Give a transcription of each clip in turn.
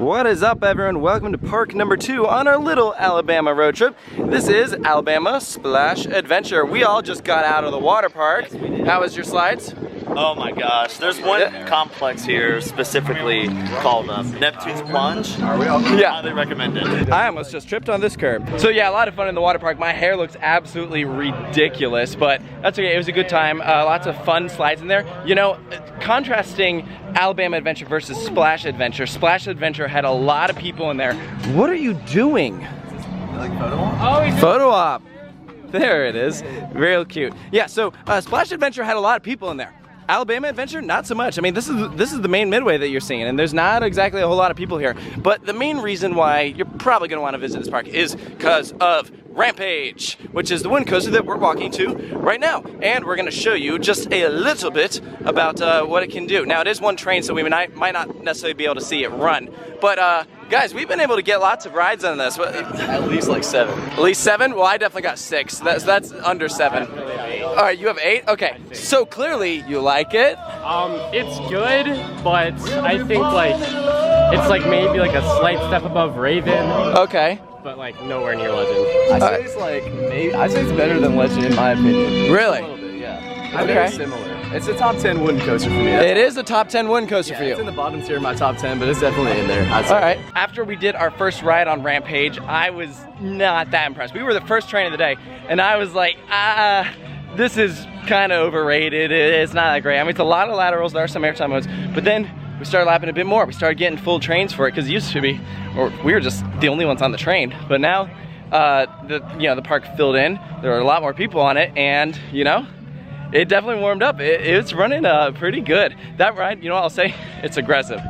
What is up, everyone? Welcome to park number 2 on our little Alabama road trip. This is Alabama Splash Adventure. We all just got out of the water park. How was your slides? Oh my gosh, there's one complex here specifically called Neptune Plunge. Yeah. Highly recommended. I almost just tripped on this curb. So yeah, a lot of fun in the water park. My hair looks absolutely ridiculous, but that's okay. It was a good time. Lots of fun slides in there. You know, contrasting Alabama Adventure versus Splash Adventure. Splash Adventure had a lot of people in there. What are you doing? Like photo op? Oh, photo op. There it is. Real cute. Yeah, so Splash Adventure had a lot of people in there. Alabama Adventure, not so much. I mean, this is the main midway that you're seeing, and there's not exactly a whole lot of people here. But the main reason why you're probably going to want to visit this park is because of Rampage, which is the wind coaster that we're walking to right now. And we're going to show you just a little bit about what it can do. Now, it is one train, so we might not necessarily be able to see it run. But guys, we've been able to get lots of rides on this. At least like 7. At least 7? Well, I definitely got 6. That's under 7. All right, you have 8? Okay. So clearly you like it. It's good, but I think like it's like maybe like a slight step above Raven. Okay. But like nowhere near Legend. I'd say it's like I'd say it's better than Legend in my opinion. Really? A little bit, yeah. Okay. Very similar. It's a top 10 wooden coaster for me. It is a top 10 wind coaster for you. It's in the bottom tier of my top 10, but it's definitely in there. All right. After we did our first ride on Rampage, I was not that impressed. We were the first train of the day, and I was like, this is kind of overrated. It's not that great. I mean, it's a lot of laterals. There are some airtime modes, but then we started lapping a bit more. We started getting full trains for it because it used to be, or we were just the only ones on the train. But now, the park filled in. There were a lot more people on it, and it definitely warmed up. It's running pretty good. That ride, I'll say, it's aggressive.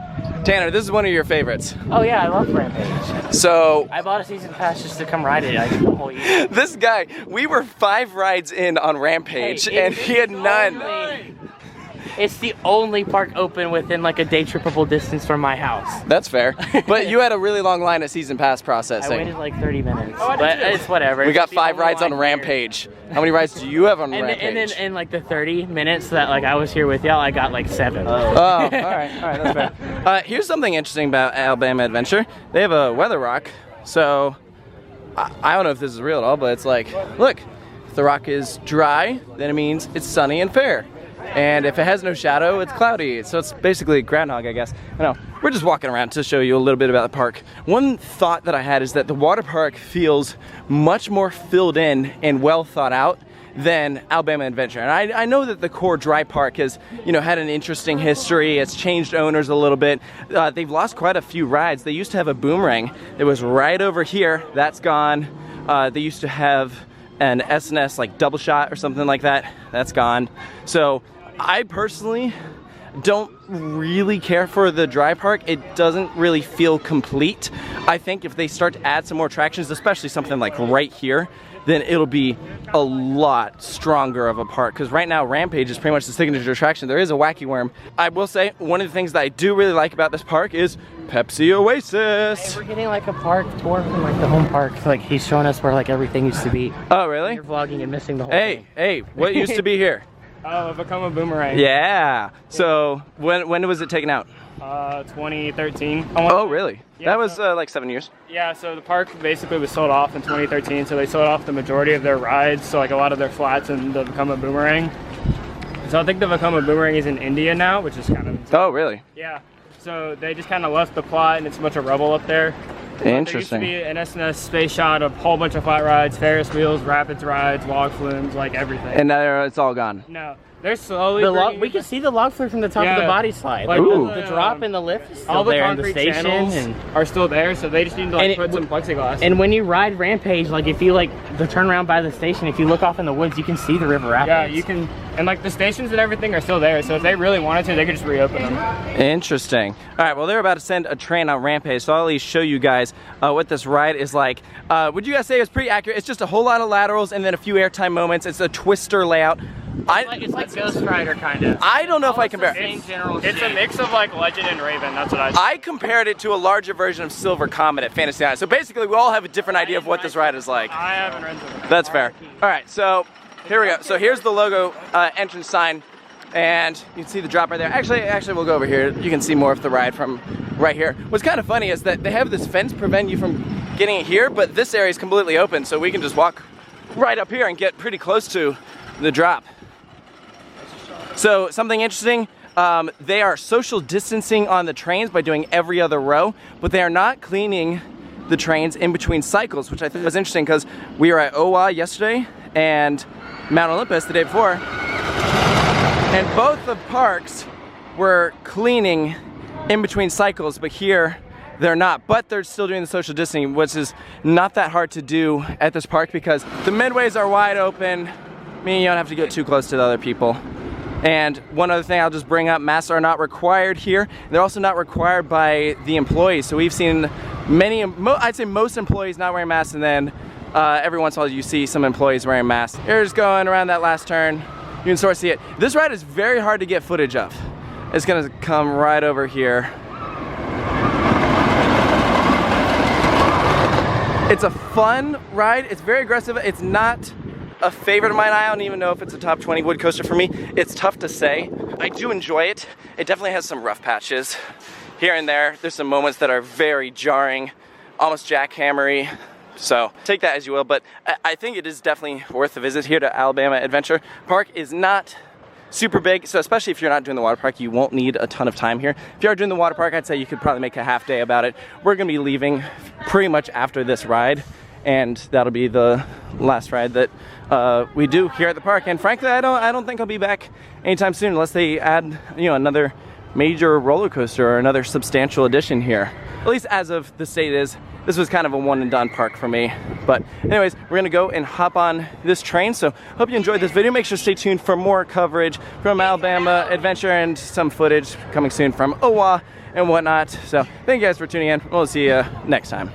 Tanner, this is one of your favorites. Oh yeah, I love Rampage. So I bought a season pass just to come ride it the whole year. This guy, we were 5 rides in on Rampage, and he had none. It's the only park open within like a day trippable distance from my house. That's fair. But you had a really long line at season pass processing. I waited like 30 minutes, but it's whatever. We got 5 rides on Rampage. How many rides do you have on Rampage? And then in like the 30 minutes that like I was here with y'all, I got like 7. Oh, all right, that's fair. Here's something interesting about Alabama Adventure. They have a weather rock, so I don't know if this is real at all, but it's like, look, if the rock is dry, then it means it's sunny and fair. And if it has no shadow, it's cloudy. So it's basically groundhog, I guess. I know. We're just walking around to show you a little bit about the park. One thought that I had is that the water park feels much more filled in and well thought out than Alabama Adventure. And I know that the core dry park has, had an interesting history. It's changed owners a little bit. They've lost quite a few rides. They used to have a boomerang that was right over here. That's gone. They used to have an S&S like double shot or something like that. That's gone. So I personally don't really care for the dry park. It doesn't really feel complete. I think if they start to add some more attractions, especially something like right here, then it'll be a lot stronger of a park. Because right now, Rampage is pretty much the signature attraction. There is a wacky worm. I will say, one of the things that I do really like about this park is Pepsi Oasis. Hey, we're getting like a park tour from like the home park. Like he's showing us where like everything used to be. Oh, really? You're vlogging and missing the whole thing. Hey, what used to be here? Oh, Become a Boomerang. Yeah. So when was it taken out? 2013. Oh, really? Yeah, that was like 7 years. Yeah, so the park basically was sold off in 2013, so they sold off the majority of their rides, so like a lot of their flats and the Become a Boomerang. So I think the Become a Boomerang is in India now, which is kind of insane. Oh, really? Yeah. So they just kind of left the plot and it's a bunch of rubble up there. Interesting. There used to be an S&S space shot, a whole bunch of flat rides, Ferris wheels, rapids rides, log flumes, like everything. And now it's all gone. No. They're slowly we can see the log flume from the top of the body slide. Like the drop and the lift is still all the there in the concrete station channels are still there, so they just need to like put some plexiglass. And when you ride Rampage, like if you like the turnaround by the station, if you look off in the woods, you can see the river rapids. Yeah, you can, and like the stations and everything are still there, so if they really wanted to, they could just reopen them. Interesting. All right, well, they're about to send a train on Rampage, so I'll at least show you guys what this ride is like. Would you guys say it's pretty accurate? It's just a whole lot of laterals and then a few airtime moments. It's a twister layout. It's like Ghost Rider kind of. I don't know if I compare. It's a mix of like Legend and Raven. That's what I compared it to a larger version of Silver Comet at Fantasy Island. So basically, we all have a different idea of what this ride is like. I haven't rented it. That's fair. All right, so here we go. So here's the logo entrance sign, and you can see the drop right there. Actually, we'll go over here. You can see more of the ride from right here. What's kind of funny is that they have this fence prevent you from getting it here, but this area is completely open, so we can just walk right up here and get pretty close to the drop. So something interesting, they are social distancing on the trains by doing every other row, but they are not cleaning the trains in between cycles, which I think was interesting because we were at OWA yesterday and Mount Olympus the day before, and both the parks were cleaning in between cycles, but here they're not. But they're still doing the social distancing, which is not that hard to do at this park because the midways are wide open, meaning you don't have to get too close to the other people. And one other thing I'll just bring up, masks are not required here. They're also not required by the employees. So we've seen many, I'd say most employees not wearing masks, and then every once in a while you see some employees wearing masks. Here's going around that last turn. You can sort of see it. This ride is very hard to get footage of. It's gonna come right over here. It's a fun ride. It's very aggressive. It's not a favorite of mine. I don't even know if it's a top 20 wood coaster for me. It's tough to say. I do enjoy it. It definitely has some rough patches here and there. There's some moments that are very jarring, almost jackhammery. So take that as you will, but I think it is definitely worth a visit here to Alabama Adventure. Park is not super big, so especially if you're not doing the water park, you won't need a ton of time here. If you are doing the water park, I'd say you could probably make a half day about it. We're gonna be leaving pretty much after this ride, and that'll be the last ride that we do here at the park. And frankly, I don't think I'll be back anytime soon unless they add, you know, another major roller coaster or another substantial addition here. At least as of the state is, this was kind of a one and done park for me. But anyways, we're gonna go and hop on this train. So hope you enjoyed this video. Make sure to stay tuned for more coverage from Alabama Adventure and some footage coming soon from OWA and whatnot. So thank you guys for tuning in. We'll see you next time.